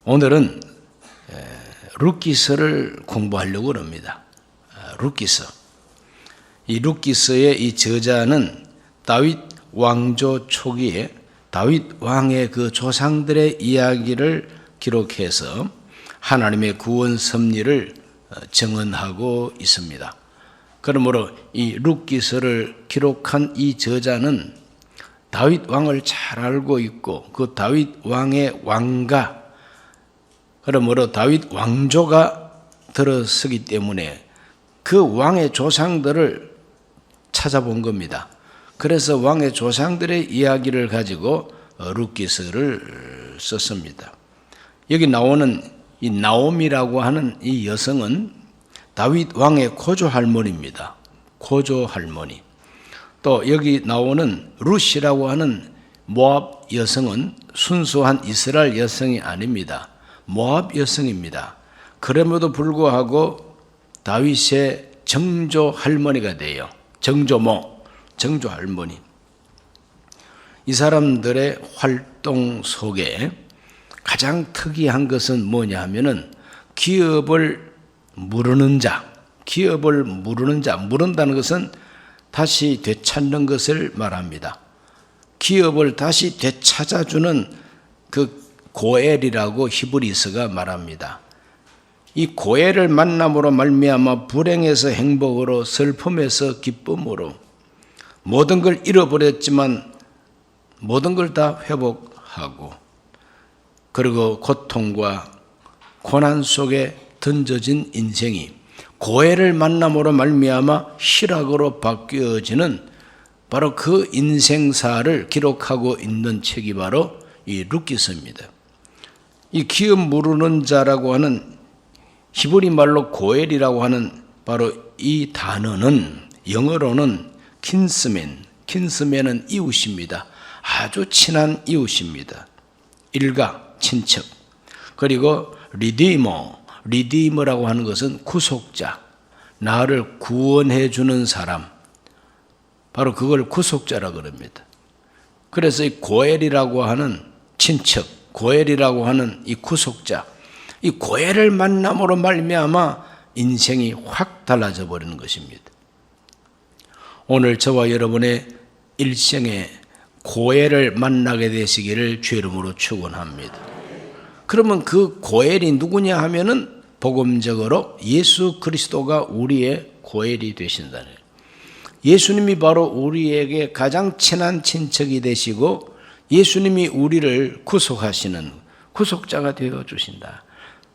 오늘은 룻기서를 공부하려고 합니다. 룻기서. 이 룻기서의 이 저자는 다윗 왕조 초기에 다윗 왕의 그 조상들의 이야기를 기록해서 하나님의 구원 섭리를 증언하고 있습니다. 그러므로 이 룻기서를 기록한 이 저자는 다윗 왕을 잘 알고 있고 그 다윗 왕의 왕가, 그러므로 다윗 왕조가 들어서기 때문에 그 왕의 조상들을 찾아본 겁니다. 그래서 왕의 조상들의 이야기를 가지고 룻기서를 썼습니다. 여기 나오는 이 나옴이라고 하는 이 여성은 다윗 왕의 고조 할머니입니다. 고조 할머니. 또 여기 나오는 룻이라고 하는 모압 여성은 순수한 이스라엘 여성이 아닙니다. 모압 여성입니다. 그럼에도 불구하고 다윗의 정조 할머니가 돼요. 정조모, 정조 할머니. 이 사람들의 활동 속에 가장 특이한 것은 뭐냐 하면은 기업을 무르는 자, 기업을 무르는 자, 무른다는 것은 다시 되찾는 것을 말합니다. 기업을 다시 되찾아주는 그 고엘이라고 히브리서가 말합니다. 이 고엘을 만남으로 말미암아 불행에서 행복으로, 슬픔에서 기쁨으로 모든 걸 잃어버렸지만 모든 걸 다 회복하고, 그리고 고통과 고난 속에 던져진 인생이 고엘을 만남으로 말미암아 희락으로 바뀌어지는 바로 그 인생사를 기록하고 있는 책이 바로 이 룻기서입니다. 이 기업 무르는 자라고 하는 히브리 말로 고엘이라고 하는 바로 이 단어는 영어로는 킨스맨은 이웃입니다. 아주 친한 이웃입니다. 일가, 친척. 그리고 리디머라고 하는 것은 구속자, 나를 구원해 주는 사람, 바로 그걸 구속자라고 합니다. 그래서 이 고엘이라고 하는 친척, 고엘이라고 하는 이 구속자, 이 고엘을 만남으로 말미암아 인생이 확 달라져 버리는 것입니다. 오늘 저와 여러분의 일생에 고엘을 만나게 되시기를 주의 이름으로 축원합니다. 그러면 그 고엘이 누구냐 하면은 복음적으로 예수 그리스도가 우리의 고엘이 되신다는 거예요. 예수님이 바로 우리에게 가장 친한 친척이 되시고 예수님이 우리를 구속하시는 구속자가 되어 주신다.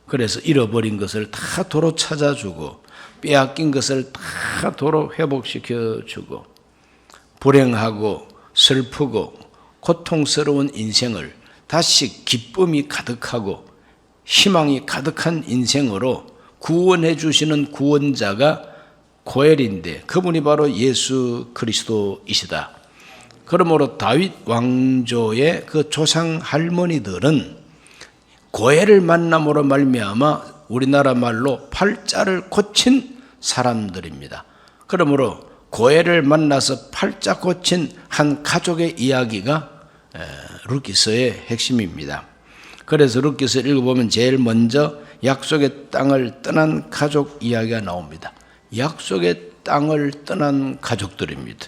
그래서 잃어버린 것을 다 도로 찾아주고 빼앗긴 것을 다 도로 회복시켜 주고 불행하고 슬프고 고통스러운 인생을 다시 기쁨이 가득하고 희망이 가득한 인생으로 구원해 주시는 구원자가 고엘인데 그분이 바로 예수 그리스도이시다. 그러므로 다윗 왕조의 그 조상 할머니들은 고엘을 만남으로 말미암아 우리나라 말로 팔자를 고친 사람들입니다. 그러므로 고엘을 만나서 팔자 고친 한 가족의 이야기가 룻기서의 핵심입니다. 그래서 룻기서를 읽어보면 제일 먼저 약속의 땅을 떠난 가족 이야기가 나옵니다. 약속의 땅을 떠난 가족들입니다.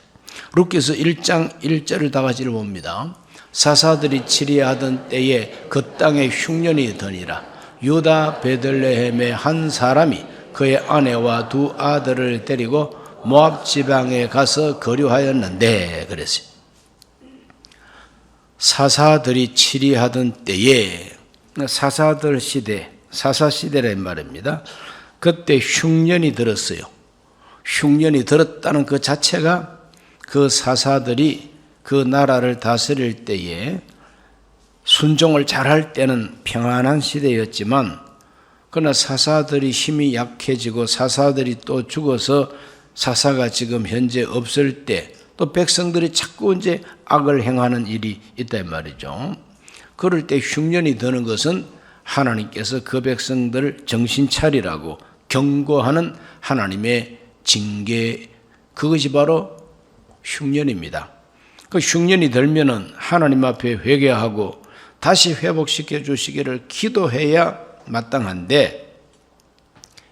룻기서 1장 1절을 다 같이 읽어봅니다. 사사들이 치리하던 때에 그 땅에 흉년이 더니라. 유다 베들레헴의 한 사람이 그의 아내와 두 아들을 데리고 모압 지방에 가서 거류하였는데, 그랬어요. 사사들이 치리하던 때에, 사사들 시대, 사사 시대란 말입니다. 그때 흉년이 들었어요. 흉년이 들었다는 그 자체가 그 사사들이 그 나라를 다스릴 때에 순종을 잘할 때는 평안한 시대였지만, 그러나 사사들이 힘이 약해지고 사사들이 또 죽어서 사사가 지금 현재 없을 때 또 백성들이 자꾸 이제 악을 행하는 일이 있단 말이죠. 그럴 때 흉년이 드는 것은 하나님께서 그 백성들 정신 차리라고 경고하는 하나님의 징계, 그것이 바로 흉년입니다. 그 흉년이 들면은 하나님 앞에 회개하고 다시 회복시켜 주시기를 기도해야 마땅한데,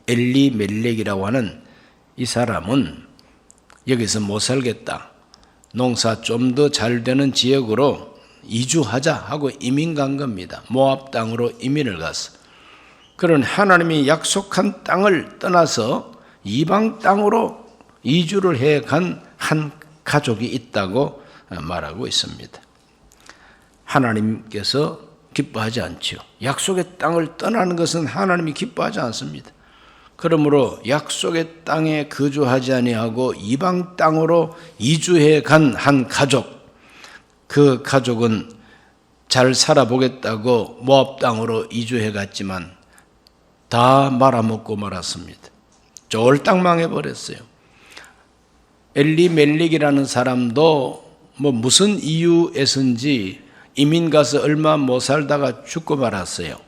엘리멜렉이라고 하는 이 사람은 여기서 못 살겠다, 농사 좀 더 잘 되는 지역으로 이주하자 하고 이민 간 겁니다. 모압 땅으로 이민을 갔어. 그런 하나님이 약속한 땅을 떠나서 이방 땅으로 이주를 해 간 한 가족이 있다고 말하고 있습니다. 하나님께서 기뻐하지 않지요. 약속의 땅을 떠나는 것은 하나님이 기뻐하지 않습니다. 그러므로 약속의 땅에 거주하지 아니하고 이방 땅으로 이주해 간 한 가족, 그 가족은 잘 살아보겠다고 모압 땅으로 이주해 갔지만 다 말아먹고 말았습니다. 쫄딱 망해버렸어요. 엘리멜렉이라는 사람도 무슨 이유에서인지 이민 가서 얼마 못 살다가 죽고 말았어요.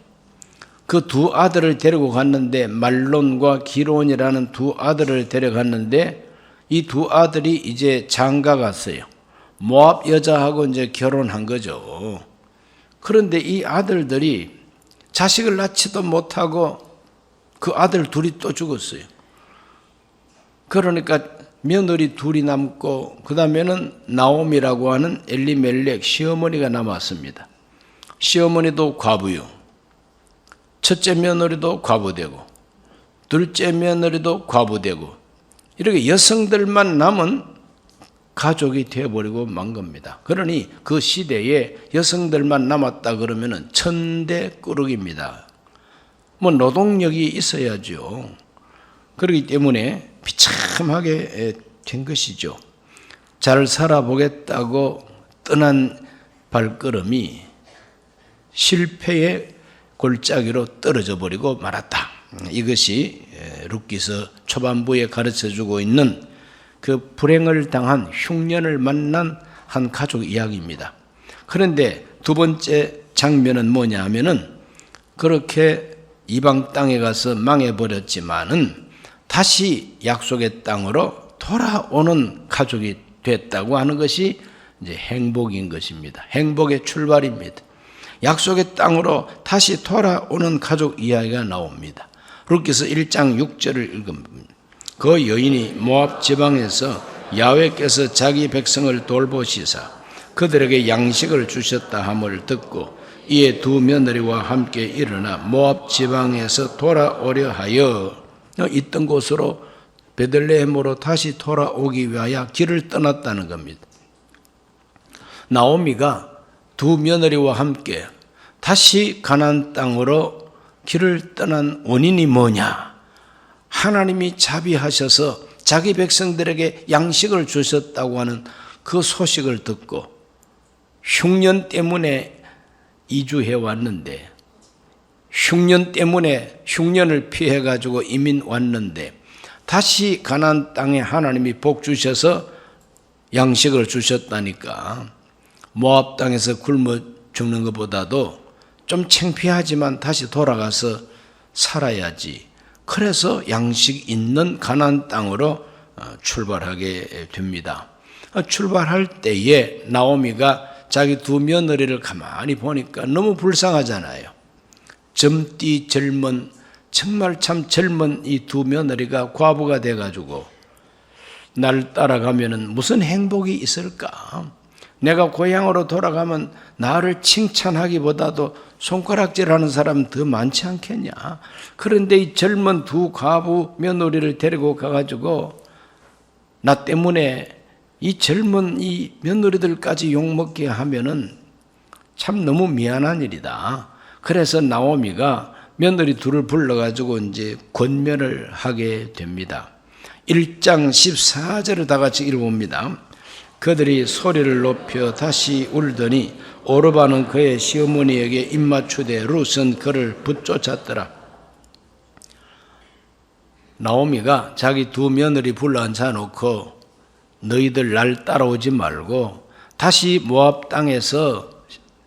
그 두 아들을 데리고 갔는데, 말론과 기론이라는 두 아들을 데려갔는데, 이 두 아들이 이제 장가 갔어요. 모압 여자하고 이제 결혼한 거죠. 그런데 이 아들들이 자식을 낳지도 못하고 그 아들 둘이 또 죽었어요. 그러니까 며느리 둘이 남고, 그 다음에는 나옴이라고 하는 엘리멜렉 시어머니가 남았습니다. 시어머니도 과부요. 첫째 며느리도 과부되고, 둘째 며느리도 과부되고, 이렇게 여성들만 남은 가족이 되어버리고 만 겁니다. 그러니 그 시대에 여성들만 남았다 그러면은 천대꾸러기입니다. 노동력이 있어야죠. 그렇기 때문에 비참하게 된 것이죠. 잘 살아보겠다고 떠난 발걸음이 실패의 골짜기로 떨어져 버리고 말았다. 이것이 룻기서 초반부에 가르쳐주고 있는 그 불행을 당한 흉년을 만난 한 가족 이야기입니다. 그런데 두 번째 장면은 뭐냐 하면은, 그렇게 이방 땅에 가서 망해버렸지만은 다시 약속의 땅으로 돌아오는 가족이 됐다고 하는 것이 이제 행복인 것입니다. 행복의 출발입니다. 약속의 땅으로 다시 돌아오는 가족 이야기가 나옵니다. 룻기서 1장 6절을 읽으면, 그 여인이 모압 지방에서 야훼께서 자기 백성을 돌보시사 그들에게 양식을 주셨다 함을 듣고 이에 두 며느리와 함께 일어나 모압 지방에서 돌아오려 하여 있던 곳으로 베들레헴으로 다시 돌아오기 위하여 길을 떠났다는 겁니다. 나오미가 두 며느리와 함께 다시 가나안 땅으로 길을 떠난 원인이 뭐냐? 하나님이 자비하셔서 자기 백성들에게 양식을 주셨다고 하는 그 소식을 듣고, 흉년 때문에 이주해 왔는데, 흉년 때문에 흉년을 피해 가지고 이민 왔는데, 다시 가나안 땅에 하나님이 복 주셔서 양식을 주셨다니까 모압 땅에서 굶어 죽는 것보다도 좀 창피하지만 다시 돌아가서 살아야지. 그래서 양식 있는 가나안 땅으로 출발하게 됩니다. 출발할 때에 나오미가 자기 두 며느리를 가만히 보니까 너무 불쌍하잖아요. 젊디 젊은, 정말 참 젊은 이 두 며느리가 과부가 돼가지고 날 따라가면은 무슨 행복이 있을까? 내가 고향으로 돌아가면 나를 칭찬하기보다도 손가락질하는 사람 더 많지 않겠냐? 그런데 이 젊은 두 과부 며느리를 데리고 가가지고 나 때문에 이 젊은 이 며느리들까지 욕먹게 하면은 참 너무 미안한 일이다. 그래서 나오미가 며느리 둘을 불러가지고 이제 권면을 하게 됩니다. 1장 14절을 다 같이 읽어봅니다. 그들이 소리를 높여 다시 울더니 오르바는 그의 시어머니에게 입맞추되 룻은 그를 붙쫓았더라. 나오미가 자기 두 며느리 불러 앉혀놓고 너희들 날 따라오지 말고 다시 모압 땅에서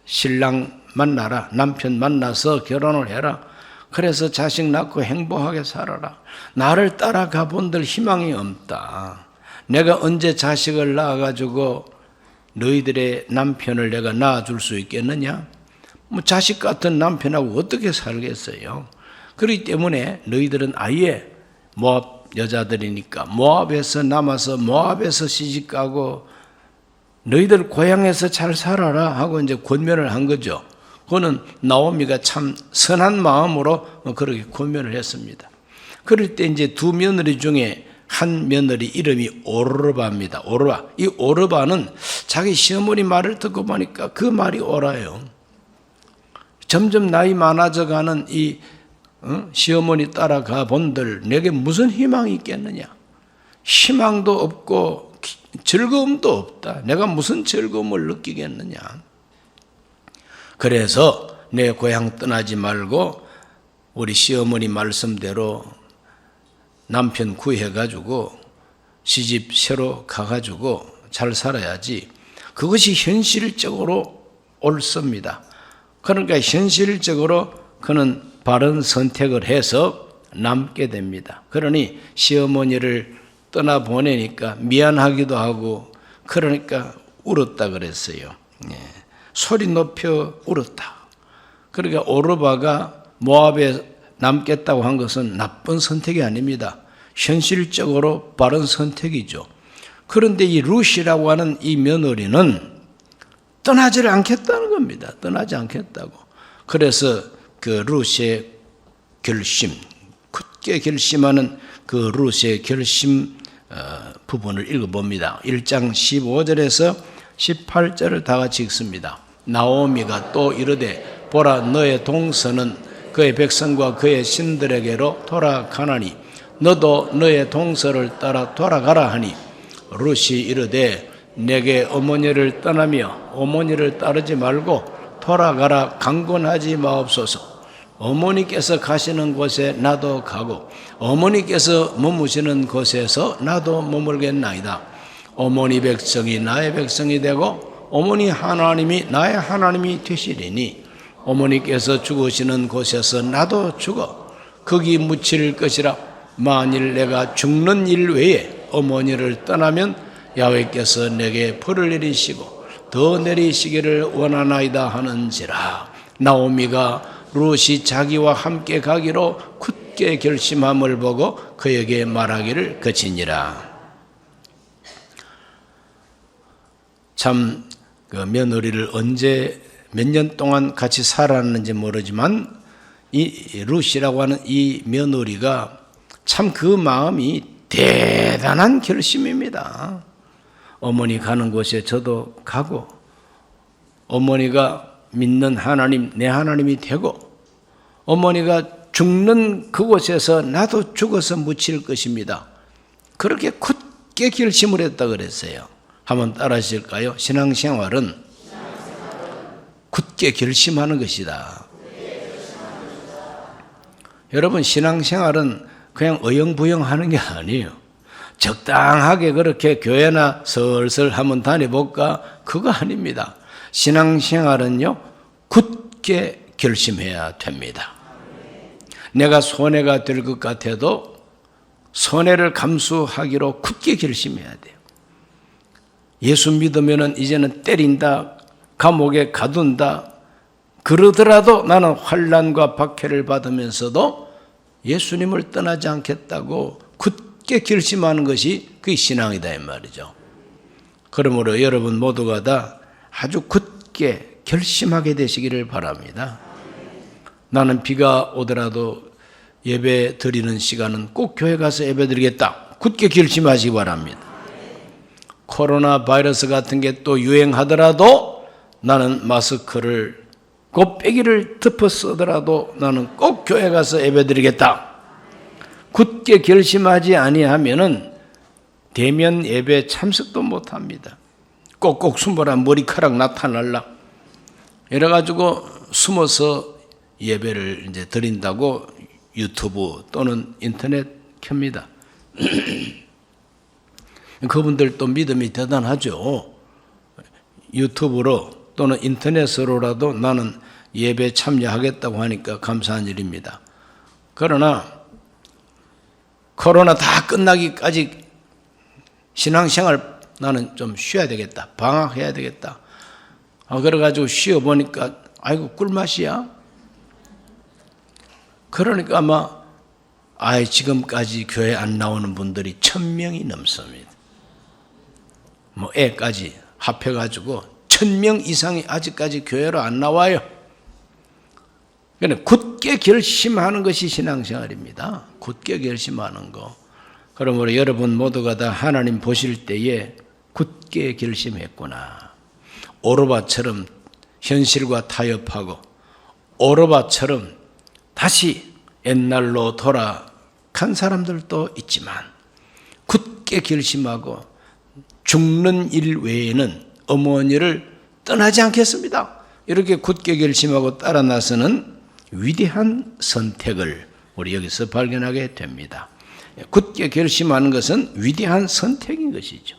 신랑 만나라, 남편 만나서 결혼을 해라. 그래서 자식 낳고 행복하게 살아라. 나를 따라가 본들 희망이 없다. 내가 언제 자식을 낳아가지고 너희들의 남편을 내가 낳아줄 수 있겠느냐? 뭐 자식 같은 남편하고 어떻게 살겠어요? 그렇기 때문에 너희들은 아예 모압 여자들이니까 모압에서 남아서 모압에서 시집가고 너희들 고향에서 잘 살아라 하고 이제 권면을 한 거죠. 그거는 나오미가 참 선한 마음으로 그렇게 권면을 했습니다. 그럴 때 이제 두 며느리 중에 한 며느리 이름이 오르바입니다. 오르바. 이 오르바는 자기 시어머니 말을 듣고 보니까 그 말이 옳아요. 점점 나이 많아져가는 이 시어머니 따라가 본들 내게 무슨 희망이 있겠느냐? 희망도 없고 즐거움도 없다. 내가 무슨 즐거움을 느끼겠느냐? 그래서 내 고향 떠나지 말고 우리 시어머니 말씀대로 남편 구해가지고 시집 새로 가가지고 잘 살아야지. 그것이 현실적으로 옳습니다. 그러니까 현실적으로 그는 바른 선택을 해서 남게 됩니다. 그러니 시어머니를 떠나보내니까 미안하기도 하고 그러니까 울었다 그랬어요. 소리 높여 울었다. 그러니까 오르바가 모압에 남겠다고 한 것은 나쁜 선택이 아닙니다. 현실적으로 바른 선택이죠. 그런데 이 룻이라고 하는 이 며느리는 떠나지를 않겠다는 겁니다. 떠나지 않겠다고. 그래서 그 룻의 결심, 굳게 결심하는 그 룻의 결심 부분을 읽어봅니다. 1장 15절에서 18절을 다 같이 읽습니다. 나오미가 또 이르되 보라 너의 동서는 그의 백성과 그의 신들에게로 돌아가나니 너도 너의 동서를 따라 돌아가라 하니 룻이 이르되 내게 어머니를 떠나며 어머니를 따르지 말고 돌아가라 강권하지 마옵소서. 어머니께서 가시는 곳에 나도 가고 어머니께서 머무시는 곳에서 나도 머물겠나이다. 어머니 백성이 나의 백성이 되고 어머니 하나님이 나의 하나님이 되시리니 어머니께서 죽으시는 곳에서 나도 죽어 거기 묻힐 것이라. 만일 내가 죽는 일 외에 어머니를 떠나면 야훼께서 내게 벌을 내리시고 더 내리시기를 원하나이다 하는지라. 나오미가 룻이 자기와 함께 가기로 굳게 결심함을 보고 그에게 말하기를 그치니라. 참 그 며느리를 언제 몇 년 동안 같이 살았는지 모르지만 이 룻이라고 하는 이 며느리가 참 그 마음이 대단한 결심입니다. 어머니 가는 곳에 저도 가고 어머니가 믿는 하나님 내 하나님이 되고 어머니가 죽는 그곳에서 나도 죽어서 묻힐 것입니다. 그렇게 굳게 결심을 했다 그랬어요. 한번 따라 하실까요? 신앙생활은 굳게 결심하는 것이다. 여러분 신앙생활은 그냥 어영부영 하는 게 아니에요. 적당하게 그렇게 교회나 슬슬 한번 다녀볼까? 그거 아닙니다. 신앙생활은요 굳게 결심해야 됩니다. 내가 손해가 될 것 같아도 손해를 감수하기로 굳게 결심해야 돼요. 예수 믿으면 이제는 때린다, 감옥에 가둔다 그러더라도 나는 환난과 박해를 받으면서도 예수님을 떠나지 않겠다고 굳게 결심하는 것이 그게 신앙이다 이 말이죠. 그러므로 여러분 모두가 다 아주 굳게 결심하게 되시기를 바랍니다. 나는 비가 오더라도 예배 드리는 시간은 꼭 교회 가서 예배 드리겠다. 굳게 결심하시기 바랍니다. 코로나 바이러스 같은 게 또 유행하더라도 나는 마스크를 곱빼기를 덮어 쓰더라도 나는 꼭 교회 가서 예배 드리겠다. 굳게 결심하지 아니하면은 대면 예배 참석도 못합니다. 꼭꼭 숨어라 머리카락 나타날라 이래가지고 숨어서 예배를 이제 드린다고 유튜브 또는 인터넷 켭니다. 그분들 또 믿음이 대단하죠. 유튜브로 또는 인터넷으로라도 나는 예배 참여하겠다고 하니까 감사한 일입니다. 그러나 코로나 다 끝나기까지 신앙생활 나는 좀 쉬어야 되겠다. 방학해야 되겠다. 그래가지고 쉬어보니까 아이고 꿀맛이야. 그러니까 아마 지금까지 교회 안 나오는 분들이 1000명이 넘습니다. 뭐 애까지 합해가지고 1000명 이상이 아직까지 교회로 안 나와요. 그러니까 굳게 결심하는 것이 신앙생활입니다. 굳게 결심하는 거. 그러므로 여러분 모두가 다 하나님 보실 때에 굳게 결심했구나. 오르바처럼 현실과 타협하고 오르바처럼 다시 옛날로 돌아간 사람들도 있지만 굳게 결심하고 죽는 일 외에는 어머니를 떠나지 않겠습니다. 이렇게 굳게 결심하고 따라 나서는 위대한 선택을 우리 여기서 발견하게 됩니다. 굳게 결심하는 것은 위대한 선택인 것이죠.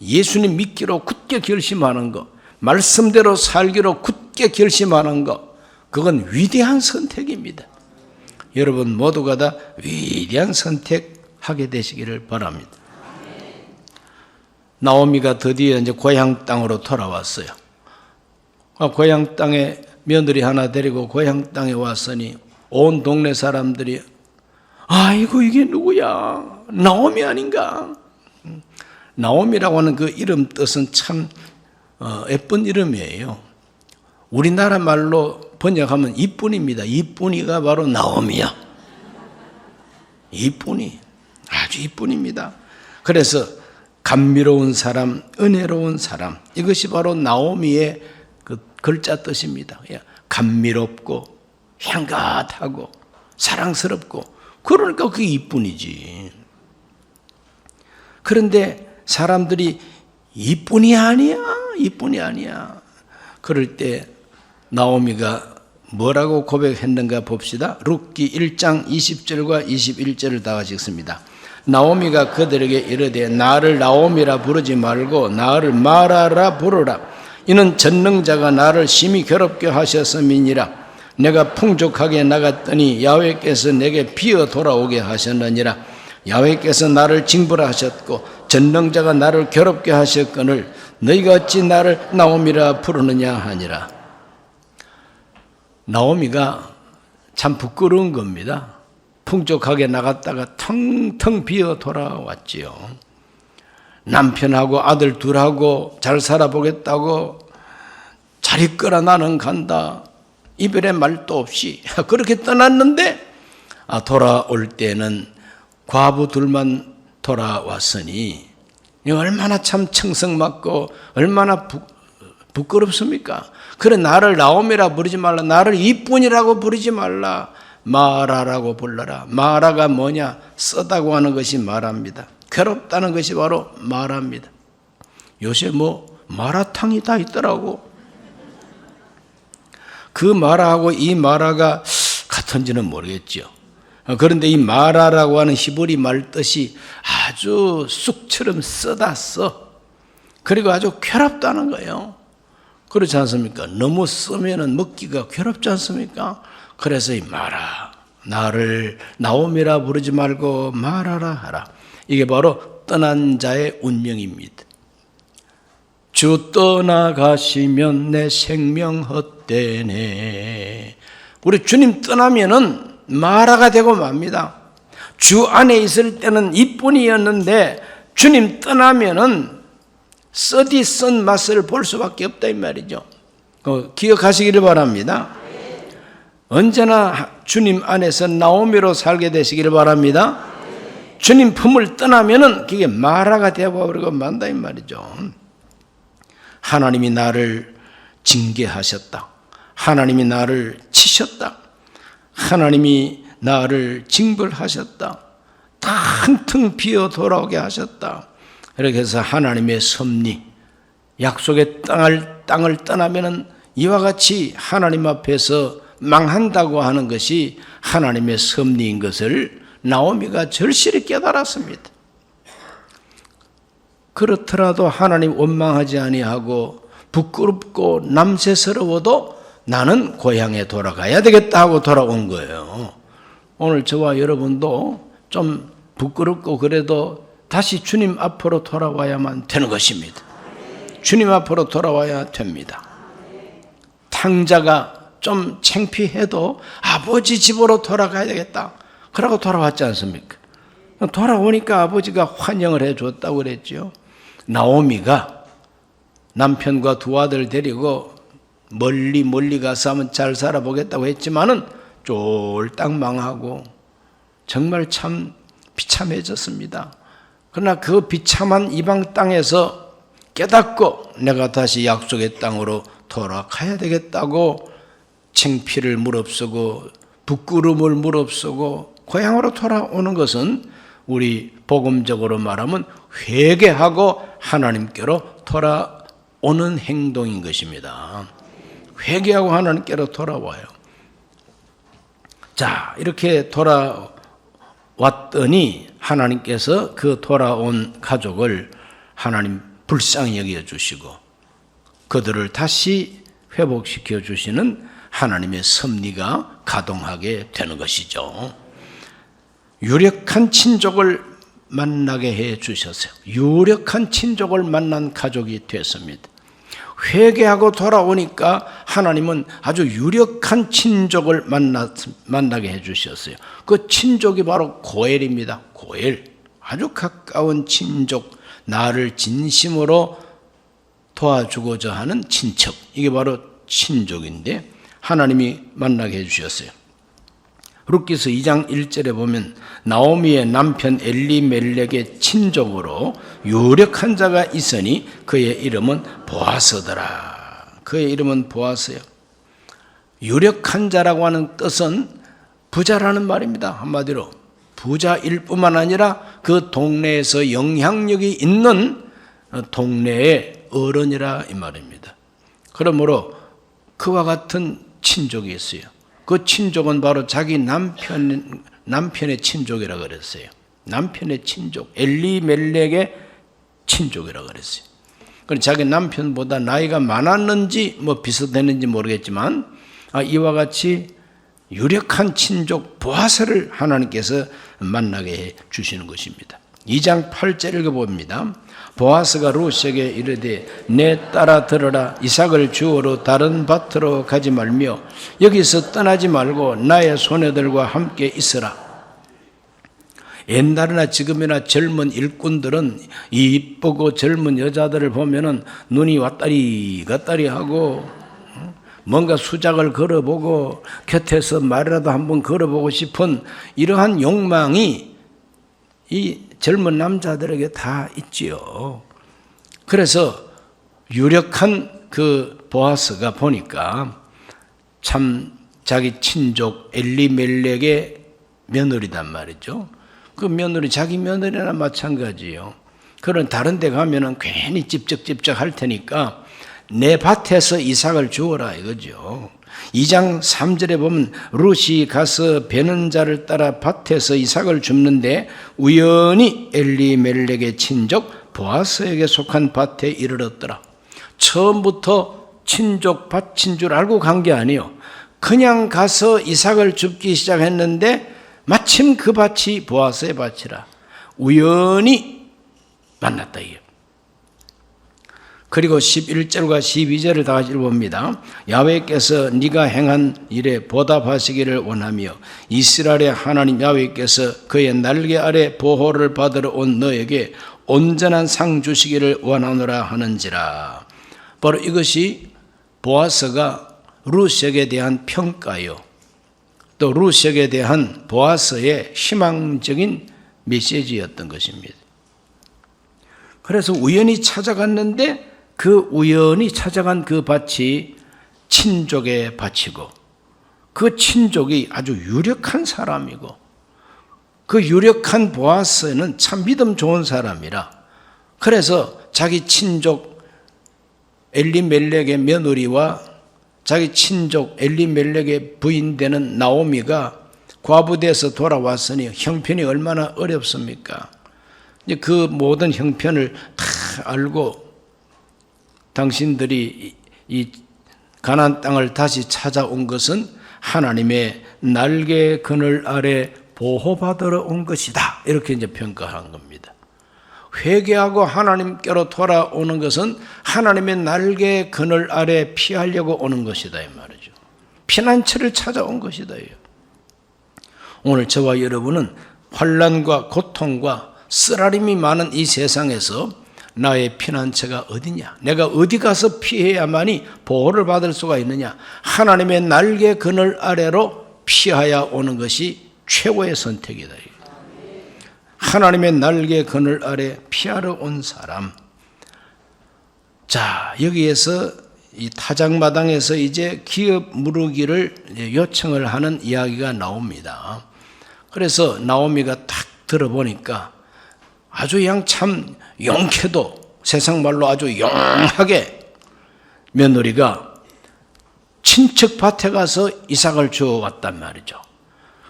예수님 믿기로 굳게 결심하는 것, 말씀대로 살기로 굳게 결심하는 것, 그건 위대한 선택입니다. 여러분 모두가 다 위대한 선택하게 되시기를 바랍니다. 나오미가 드디어 이제 고향 땅으로 돌아왔어요. 고향 땅에 며느리 하나 데리고 고향 땅에 왔으니 온 동네 사람들이 아이고 이게 누구야? 나오미 아닌가? 나오미라고 하는 그 이름 뜻은 참 예쁜 이름이에요. 우리나라 말로 번역하면 이쁜이입니다. 이쁜이가 바로 나오미야. 이쁜이, 아주 이쁜입니다. 그래서 감미로운 사람, 은혜로운 사람, 이것이 바로 나오미의 그 글자 뜻입니다. 감미롭고 향긋하고 사랑스럽고, 그러니까 그게 이쁜이지. 그런데 사람들이 이쁜이 아니야, 이쁜이 아니야. 그럴 때 나오미가 뭐라고 고백했는가 봅시다. 룻기 1장 20절과 21절을 다 같이 읽습니다. 나오미가 그들에게 이르되 나를 나오미라 부르지 말고 나를 마라라 부르라. 이는 전능자가 나를 심히 괴롭게 하셨음이니라. 내가 풍족하게 나갔더니 야훼께서 내게 비어 돌아오게 하셨느니라. 야훼께서 나를 징벌하셨고 전능자가 나를 괴롭게 하셨거늘 너희가 어찌 나를 나오미라 부르느냐 하니라. 나오미가 참 부끄러운 겁니다. 풍족하게 나갔다가 텅텅 비어 돌아왔지요. 남편하고 아들 둘하고 잘 살아보겠다고 잘 있거라 나는 간다. 이별의 말도 없이 그렇게 떠났는데 돌아올 때는 과부 둘만 돌아왔으니 얼마나 참 청성맞고 얼마나 부끄럽습니까? 그래 나를 나오미라 부르지 말라. 나를 이쁜이라고 부르지 말라. 마라라고 불러라. 마라가 뭐냐? 쓰다고 하는 것이 마라입니다. 괴롭다는 것이 바로 마라입니다. 요새 뭐 마라탕이 다 있더라고. 그 마라하고 이 마라가 같은지는 모르겠죠. 그런데 이 마라라고 하는 히브리 말 뜻이 아주 쑥처럼 쓰다 써. 그리고 아주 괴롭다는 거예요. 그렇지 않습니까? 너무 쓰면은 먹기가 괴롭지 않습니까? 그래서 이 마라, 나를 나오미라 부르지 말고 마라라 하라. 이게 바로 떠난 자의 운명입니다. 주 떠나가시면 내 생명 헛되네. 우리 주님 떠나면은 마라가 되고 맙니다. 주 안에 있을 때는 이뿐이었는데 주님 떠나면은 썩이 쓴 맛을 볼 수밖에 없다 이 말이죠. 기억하시기를 바랍니다. 언제나 주님 안에서 나오미로 살게 되시기를 바랍니다. 주님 품을 떠나면은 그게 마라가 되어버리고 만다 이 말이죠. 하나님이 나를 징계하셨다. 하나님이 나를 치셨다. 하나님이 나를 징벌하셨다. 텅텅 비어 돌아오게 하셨다. 이렇게 해서 하나님의 섭리, 약속의 땅을 떠나면은 이와 같이 하나님 앞에서 망한다고 하는 것이 하나님의 섭리인 것을 나오미가 절실히 깨달았습니다. 그렇더라도 하나님 원망하지 아니하고 부끄럽고 남새스러워도 나는 고향에 돌아가야 되겠다 하고 돌아온 거예요. 오늘 저와 여러분도 좀 부끄럽고 그래도 다시 주님 앞으로 돌아와야만 되는 것입니다. 주님 앞으로 돌아와야 됩니다. 탕자가 좀 창피해도 아버지 집으로 돌아가야 되겠다. 그러고 돌아왔지 않습니까? 돌아오니까 아버지가 환영을 해줬다고 그랬죠. 나오미가 남편과 두 아들 데리고 멀리 가서 한번 잘 살아보겠다고 했지만은 쫄딱 망하고 정말 참 비참해졌습니다. 그러나 그 비참한 이방 땅에서 깨닫고 내가 다시 약속의 땅으로 돌아가야 되겠다고 창피를 무릅쓰고 부끄러움을 무릅쓰고 고향으로 돌아오는 것은 우리 복음적으로 말하면 회개하고 하나님께로 돌아오는 행동인 것입니다. 회개하고 하나님께로 돌아와요. 자, 이렇게 돌아왔더니 하나님께서 그 돌아온 가족을 하나님 불쌍히 여겨주시고 그들을 다시 회복시켜 주시는 하나님의 섭리가 가동하게 되는 것이죠. 유력한 친족을 만나게 해 주셨어요. 유력한 친족을 만난 가족이 됐습니다. 회개하고 돌아오니까 하나님은 아주 유력한 친족을 만나게 해 주셨어요. 그 친족이 바로 고엘입니다. 고엘. 아주 가까운 친족, 나를 진심으로 도와주고자 하는 친척. 이게 바로 친족인데 하나님이 만나게 해 주셨어요. 룻기서 2장 1절에 보면 나오미의 남편 엘리멜렉의 친족으로 유력한 자가 있으니 그의 이름은 보아스더라. 그의 이름은 보아스요. 유력한 자라고 하는 뜻은 부자라는 말입니다. 한마디로 부자일 뿐만 아니라 그 동네에서 영향력이 있는 동네의 어른이라 이 말입니다. 그러므로 그와 같은 친족이 있어요. 그 친족은 바로 자기 남편의 친족이라 그랬어요. 남편의 친족, 엘리멜렉의 친족이라 그랬어요. 그럼 자기 남편보다 나이가 많았는지 비슷했는지 모르겠지만 이와 같이 유력한 친족 보아스를 하나님께서 만나게 해 주시는 것입니다. 2장 8절을 읽어봅니다. 보아스가 룻에게 이르되 내 딸아 들으라. 이삭을 주우러 다른 밭으로 가지 말며 여기서 떠나지 말고 나의 소녀들과 함께 있으라. 옛날이나 지금이나 젊은 일꾼들은 이쁘고 젊은 여자들을 보면은 눈이 왔다리 갔다리 하고 뭔가 수작을 걸어보고 곁에서 말이라도 한번 걸어보고 싶은 이러한 욕망이 이 젊은 남자들에게 다 있지요. 그래서 유력한 그 보아스가 보니까 참 자기 친족 엘리멜렉의 며느리단 말이죠. 그 며느리 자기 며느리나 마찬가지예요. 그런 다른 데 가면은 괜히 찝쩍찝쩍 할 테니까 내 밭에서 이삭을 주어라 이거죠. 2장 3절에 보면 룻이 가서 베는 자를 따라 밭에서 이삭을 줍는데 우연히 엘리멜렉의 친족 보아스에게 속한 밭에 이르렀더라. 처음부터 친족 밭인 줄 알고 간 게 아니에요. 그냥 가서 이삭을 줍기 시작했는데 마침 그 밭이 보아스의 밭이라 우연히 만났다 이게. 그리고 11절과 12절을 다 같이 읽어봅니다. 야훼께서 네가 행한 일에 보답하시기를 원하며 이스라엘의 하나님 야훼께서 그의 날개 아래 보호를 받으러 온 너에게 온전한 상 주시기를 원하노라 하는지라. 바로 이것이 보아스가 룻에게 대한 평가요. 또 룻에게 대한 보아스의 희망적인 메시지였던 것입니다. 그래서 우연히 찾아갔는데 그 우연히 찾아간 그 밭이 친족의 밭이고 그 친족이 아주 유력한 사람이고 그 유력한 보아스는 참 믿음 좋은 사람이라 그래서 자기 친족 엘리멜렉의 며느리와 자기 친족 엘리멜렉의 부인 되는 나오미가 과부돼서 돌아왔으니 형편이 얼마나 어렵습니까? 그 모든 형편을 다 알고 당신들이 이 가나안 땅을 다시 찾아온 것은 하나님의 날개 그늘 아래 보호받으러 온 것이다. 이렇게 이제 평가한 겁니다. 회개하고 하나님께로 돌아오는 것은 하나님의 날개 그늘 아래 피하려고 오는 것이다 이 말이죠. 피난처를 찾아온 것이다. 오늘 저와 여러분은 환난과 고통과 쓰라림이 많은 이 세상에서 나의 피난처가 어디냐? 내가 어디 가서 피해야만이 보호를 받을 수가 있느냐? 하나님의 날개 그늘 아래로 피하여 오는 것이 최고의 선택이다. 하나님의 날개 그늘 아래 피하러 온 사람. 자, 여기에서 이 타작마당에서 이제 기업 무르기를 요청을 하는 이야기가 나옵니다. 그래서 나오미가 딱 들어보니까 아주 그냥 참 용케도 세상 말로 아주 용하게 며느리가 친척 밭에 가서 이삭을 주워왔단 말이죠.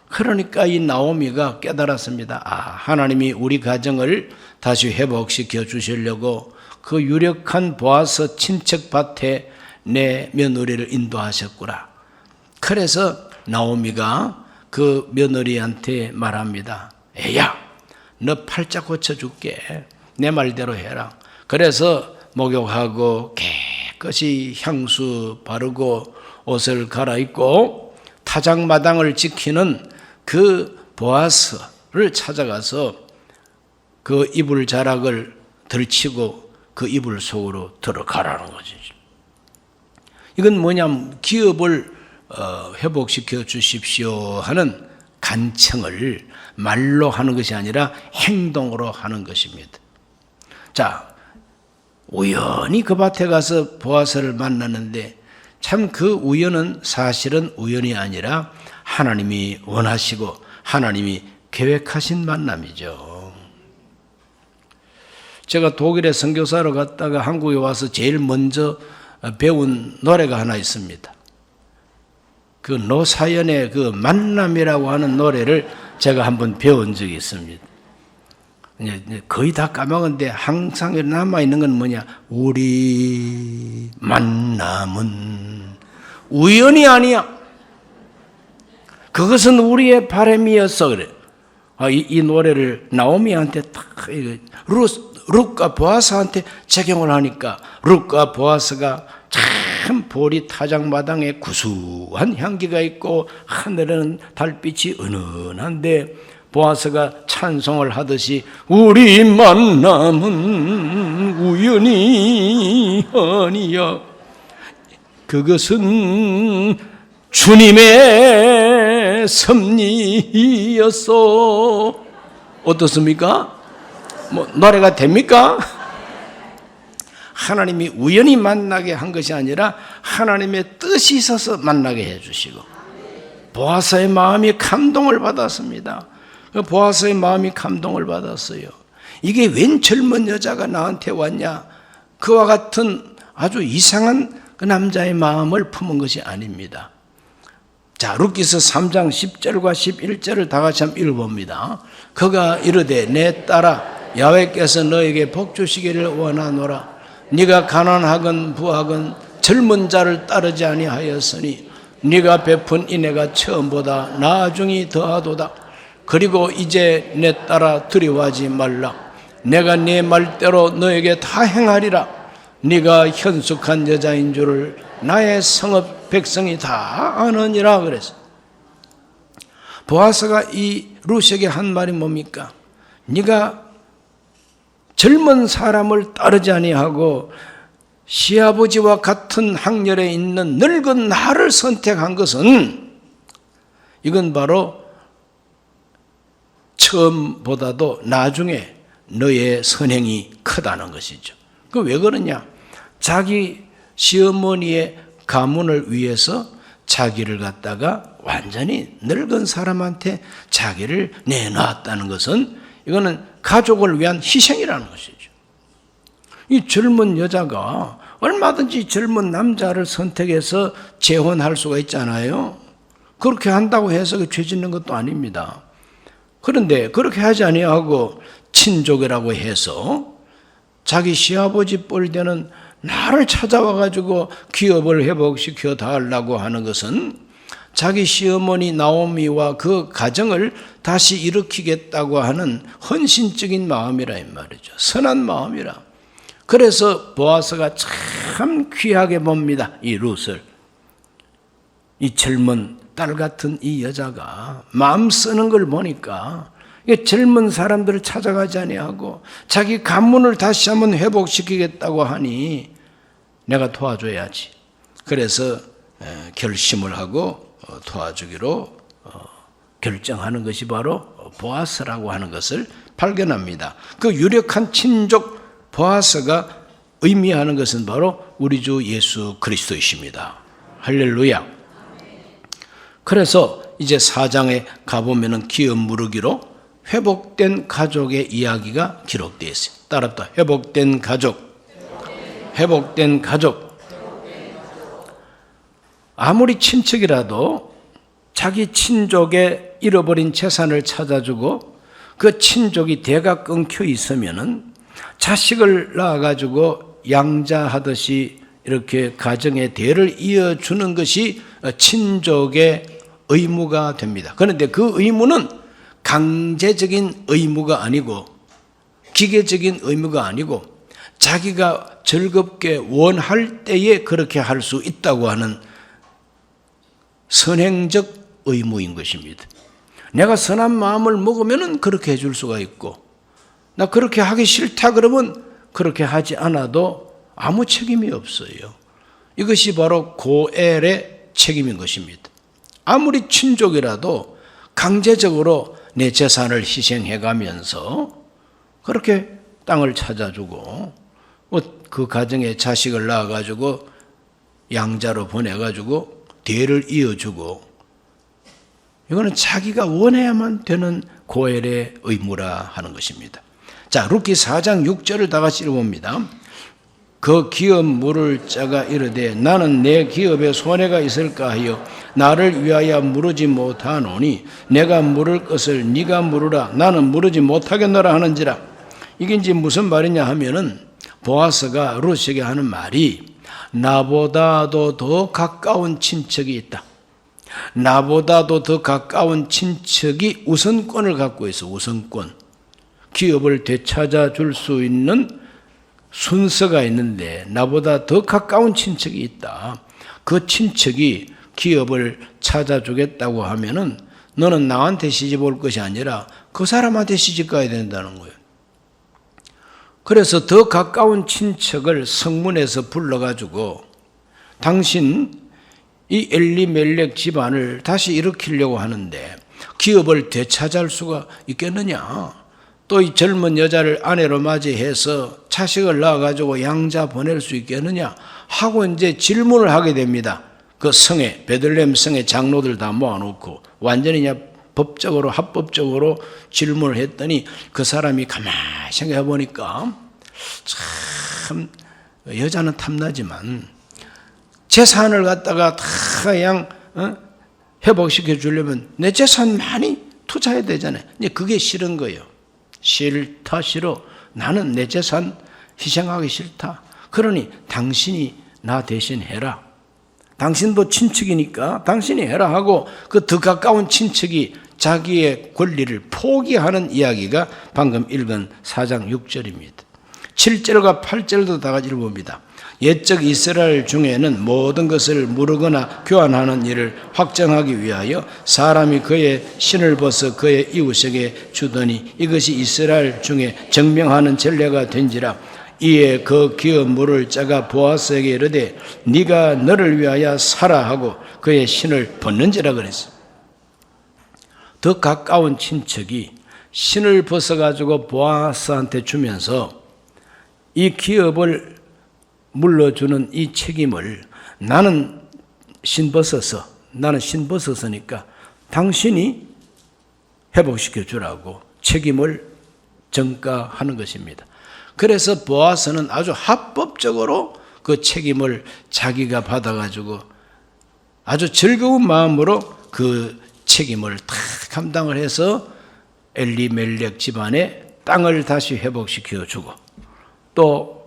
그러니까 이 나오미가 깨달았습니다. 하나님이 우리 가정을 다시 회복시켜 주시려고 그 유력한 보아스 친척 밭에 내 며느리를 인도하셨구나. 그래서 나오미가 그 며느리한테 말합니다. 애야, 너 팔자 고쳐줄게. 내 말대로 해라. 그래서 목욕하고 깨끗이 향수 바르고 옷을 갈아입고 타작마당을 지키는 그 보아스를 찾아가서 그 이불 자락을 들치고 그 이불 속으로 들어가라는 거지. 이건 뭐냐면 기업을 회복시켜 주십시오 하는 간청을 말로 하는 것이 아니라 행동으로 하는 것입니다. 자, 우연히 그 밭에 가서 보아스를 만났는데 참 그 우연은 사실은 우연이 아니라 하나님이 원하시고 하나님이 계획하신 만남이죠. 제가 독일에 선교사로 갔다가 한국에 와서 제일 먼저 배운 노래가 하나 있습니다. 그 노사연의 그 만남이라고 하는 노래를 제가 한번 배운 적이 있습니다. 거의 다 까먹었는데 항상 남아있는 건 뭐냐? 우리 만남은 우연이 아니야. 그것은 우리의 바람이었어. 그래. 이 노래를 나오미한테 딱 룻과 보아스한테 적용을 하니까 룻과 보아스가 참 보리 타작마당에 구수한 향기가 있고 하늘에는 달빛이 은은한데 보아스가 찬송을 하듯이 우리 만남은 우연이 아니야. 그것은 주님의 섭리였어. 어떻습니까? 노래가 됩니까? 하나님이 우연히 만나게 한 것이 아니라 하나님의 뜻이 있어서 만나게 해주시고 보아스의 마음이 감동을 받았습니다. 보아스의 마음이 감동을 받았어요. 이게 웬 젊은 여자가 나한테 왔냐? 그와 같은 아주 이상한 그 남자의 마음을 품은 것이 아닙니다. 자, 룻기서 3장 10절과 11절을 다 같이 한번 읽어봅니다. 그가 이르되 내 딸아 야훼께서 너에게 복 주시기를 원하노라. 네가 가난하건 부하건 젊은 자를 따르지 아니하였으니 네가 베푼 인애가 처음보다 나중이 더하도다. 그리고 이제 내 딸아 두려워하지 말라. 내가 네 말대로 너에게 다 행하리라. 네가 현숙한 여자인 줄을 나의 성읍 백성이 다 아느니라. 그래서 보아스가 이 룻에게 한 말이 뭡니까? 네가 젊은 사람을 따르지 아니하고 시아버지와 같은 학렬에 있는 늙은 나를 선택한 것은 이건 바로 처음보다도 나중에 너의 선행이 크다는 것이죠. 그 왜 그러냐? 자기 시어머니의 가문을 위해서 자기를 갖다가 완전히 늙은 사람한테 자기를 내놨다는 것은 이거는 가족을 위한 희생이라는 것이죠. 이 젊은 여자가 얼마든지 젊은 남자를 선택해서 재혼할 수가 있잖아요. 그렇게 한다고 해서 죄 짓는 것도 아닙니다. 그런데 그렇게 하지 아니하고 친족이라고 해서 자기 시아버지 뻘되는 나를 찾아와 가지고 기업을 회복시켜 달라고 하는 것은 자기 시어머니 나오미와 그 가정을 다시 일으키겠다고 하는 헌신적인 마음이라 이 말이죠. 선한 마음이라. 그래서 보아스가 참 귀하게 봅니다. 이 룻을. 이 젊은 딸 같은 이 여자가 마음 쓰는 걸 보니까 젊은 사람들을 찾아가지 아니하고 자기 가문을 다시 한번 회복시키겠다고 하니 내가 도와줘야지. 그래서 결심을 하고 도와주기로 결정하는 것이 바로 보아스라고 하는 것을 발견합니다. 그 유력한 친족 보아스가 의미하는 것은 바로 우리 주 예수 그리스도이십니다. 할렐루야. 그래서 이제 4장에 가보면은 기업 무르기로 회복된 가족의 이야기가 기록되어 있어요. 따라합니다. 회복된 가족. 회복된 가족. 아무리 친척이라도 자기 친족의 잃어버린 재산을 찾아주고 그 친족이 대가 끊겨 있으면은 자식을 낳아가지고 양자하듯이 이렇게 가정의 대를 이어주는 것이 친족의 의무가 됩니다. 그런데 그 의무는 강제적인 의무가 아니고 기계적인 의무가 아니고 자기가 즐겁게 원할 때에 그렇게 할 수 있다고 하는 선행적 의무인 것입니다. 내가 선한 마음을 먹으면 그렇게 해줄 수가 있고 나 그렇게 하기 싫다 그러면 그렇게 하지 않아도 아무 책임이 없어요. 이것이 바로 고엘의 책임인 것입니다. 아무리 친족이라도 강제적으로 내 재산을 희생해 가면서 그렇게 땅을 찾아주고 그 가정에 자식을 낳아가지고 양자로 보내가지고 대를 이어주고 이거는 자기가 원해야만 되는 고엘의 의무라 하는 것입니다. 자, 룻기 4장 6절을 다 같이 읽어봅니다. 그 기업 물을 자가 이르되 나는 내 기업에 손해가 있을까 하여 나를 위하여 물으지 못하노니 내가 물을 것을 네가 물으라 나는 물으지 못하겠노라 하는지라. 이게 이제 무슨 말이냐 하면은 보아스가 룻에게 하는 말이 나보다도 더 가까운 친척이 있다. 나보다도 더 가까운 친척이 우선권을 갖고 있어. 우선권. 기업을 되찾아 줄 수 있는 순서가 있는데 나보다 더 가까운 친척이 있다. 그 친척이 기업을 찾아주겠다고 하면은 너는 나한테 시집 올 것이 아니라 그 사람한테 시집 가야 된다는 거예요. 그래서 더 가까운 친척을 성문에서 불러가지고 당신 이 엘리멜렉 집안을 다시 일으키려고 하는데 기업을 되찾을 수가 있겠느냐? 또 이 젊은 여자를 아내로 맞이해서 자식을 낳아가지고 양자 보낼 수 있겠느냐? 하고 이제 질문을 하게 됩니다. 그 성에, 베들레헴 성의 장로들 다 모아놓고 완전히 법적으로, 합법적으로 질문을 했더니 그 사람이 가만히 생각해 보니까 참 여자는 탐나지만 재산을 갖다가 다 그냥 회복시켜 주려면 내 재산 많이 투자해야 되잖아요. 이제 그게 싫은 거예요. 싫다 싫어. 나는 내 재산 희생하기 싫다. 그러니 당신이 나 대신 해라. 당신도 친척이니까 당신이 해라 하고 그 더 가까운 친척이 자기의 권리를 포기하는 이야기가 방금 읽은 4장 6절입니다. 7절과 8절도 다 같이 읽어봅니다. 옛적 이스라엘 중에는 모든 것을 무르거나 교환하는 일을 확정하기 위하여 사람이 그의 신을 벗어 그의 이웃에게 주더니 이것이 이스라엘 중에 정명하는 전례가 된지라. 이에 그 기업 물을 자가 보아스에게 이르되 네가 너를 위하여 사라 하고 그의 신을 벗는지라 그랬어. 더 가까운 친척이 신을 벗어가지고 보아스한테 주면서 이 기업을 물러주는 이 책임을 나는 신 벗었으니까 당신이 회복시켜 주라고 책임을 전가하는 것입니다. 그래서 보아스는 아주 합법적으로 그 책임을 자기가 받아가지고 아주 즐거운 마음으로 그 책임을 다 감당을 해서 엘리멜렉 집안의 땅을 다시 회복시켜 주고 또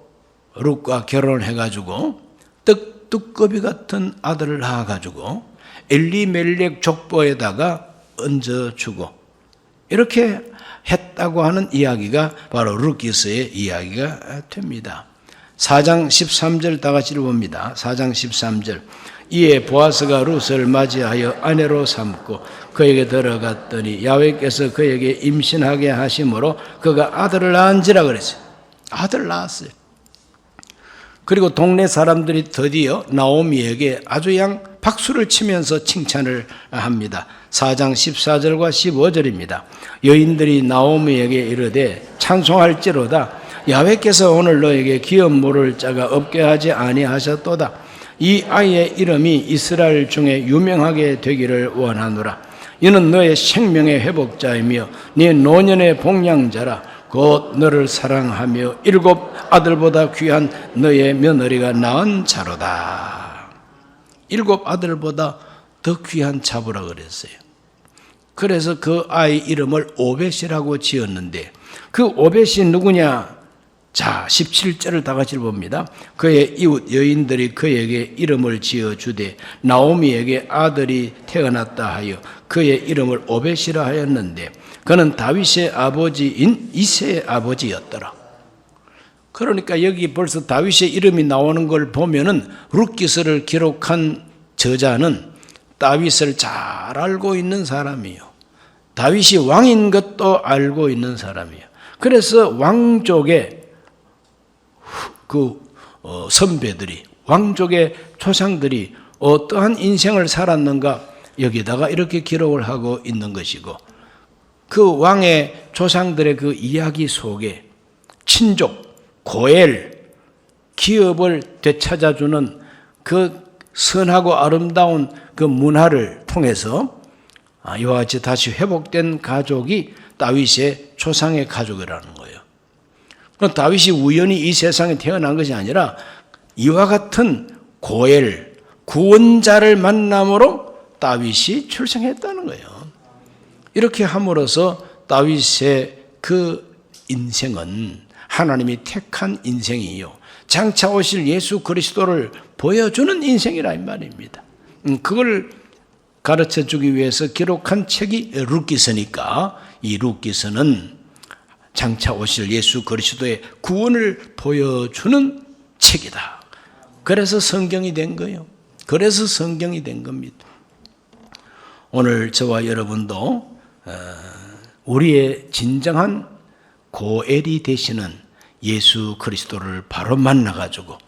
룻과 결혼을 해가지고 떡두꺼비 같은 아들을 낳아가지고 엘리멜렉 족보에다가 얹어주고 이렇게 했다고 하는 이야기가 바로 룻기서의 이야기가 됩니다. 4장 13절 다 같이 봅니다. 4장 13절. 이에 보아스가 룻을 맞이하여 아내로 삼고 그에게 들어갔더니 야훼께서 그에게 임신하게 하심으로 그가 아들을 낳은지라 그랬어요. 아들 낳았어요. 그리고 동네 사람들이 드디어 나오미에게 아주 그냥 박수를 치면서 칭찬을 합니다. 4장 14절과 15절입니다. 여인들이 나오미에게 이르되 찬송할지로다 야훼께서 오늘 너에게 기업 모를 자가 없게 하지 아니하셨도다. 이 아이의 이름이 이스라엘 중에 유명하게 되기를 원하노라. 이는 너의 생명의 회복자이며 네 노년의 복량자라. 곧 너를 사랑하며 7 아들보다 귀한 너의 며느리가 낳은 자로다. 7 아들보다 더 귀한 자부라 그랬어요. 그래서 그 아이 이름을 오벳이라고 지었는데 그 오벳이 누구냐? 자, 17절을 다 같이 봅니다. 그의 이웃 여인들이 그에게 이름을 지어주되 나오미에게 아들이 태어났다 하여 그의 이름을 오벳이라 하였는데 그는 다윗의 아버지인 이새의 아버지였더라. 그러니까 여기 벌써 다윗의 이름이 나오는 걸 보면은 룻기서를 기록한 저자는 다윗을 잘 알고 있는 사람이요. 다윗이 왕인 것도 알고 있는 사람이에요. 그래서 왕족의 선배들이, 왕족의 조상들이 어떠한 인생을 살았는가 여기다가 이렇게 기록을 하고 있는 것이고 그 왕의 조상들의 그 이야기 속에 친족, 고엘, 기업을 되찾아주는 그 선하고 아름다운 그 문화를 통해서 이와 같이 다시 회복된 가족이 다윗의 조상의 가족이라는 거예요. 그럼 다윗이 우연히 이 세상에 태어난 것이 아니라 이와 같은 고엘, 구원자를 만남으로 다윗이 출생했다는 거예요. 이렇게 함으로써 다윗의 그 인생은 하나님이 택한 인생이요. 장차 오실 예수 그리스도를 보여주는 인생이라 이 말입니다. 그걸 가르쳐 주기 위해서 기록한 책이 룻기서니까 이 룻기서는 장차 오실 예수 그리스도의 구원을 보여주는 책이다. 그래서 성경이 된 거예요. 그래서 성경이 된 겁니다. 오늘 저와 여러분도 우리의 진정한 고엘이 되시는 예수 그리스도를 바로 만나가지고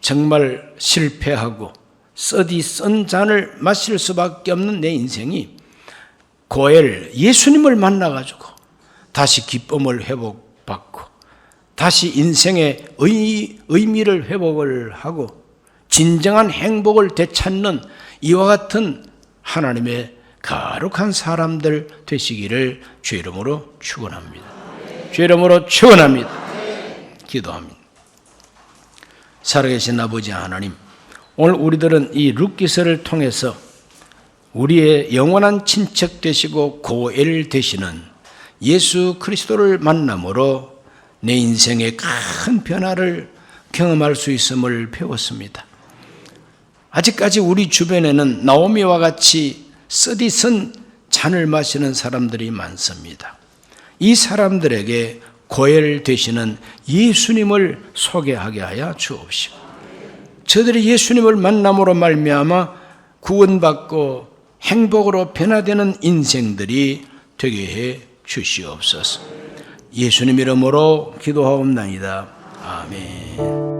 정말 실패하고 썩이 쓴 잔을 마실 수밖에 없는 내 인생이 고엘 예수님을 만나가지고 다시 기쁨을 회복받고 다시 인생의 의미를 회복을 하고 진정한 행복을 되찾는 이와 같은 하나님의 거룩한 사람들 되시기를 주의 이름으로 축원합니다. 주의 이름으로 축원합니다. 기도합니다. 살아계신 아버지 하나님, 오늘 우리들은 이 룻기서를 통해서 우리의 영원한 친척 되시고 고엘 되시는 예수 그리스도를 만남으로 내 인생의 큰 변화를 경험할 수 있음을 배웠습니다. 아직까지 우리 주변에는 나오미와 같이 썩이쓴 잔을 마시는 사람들이 많습니다. 이 사람들에게 고엘 되시는 예수님을 소개하게 하여 주옵시고 저들이 예수님을 만남으로 말미암아 구원받고 행복으로 변화되는 인생들이 되게 해 주시옵소서. 예수님 이름으로 기도하옵나이다. 아멘.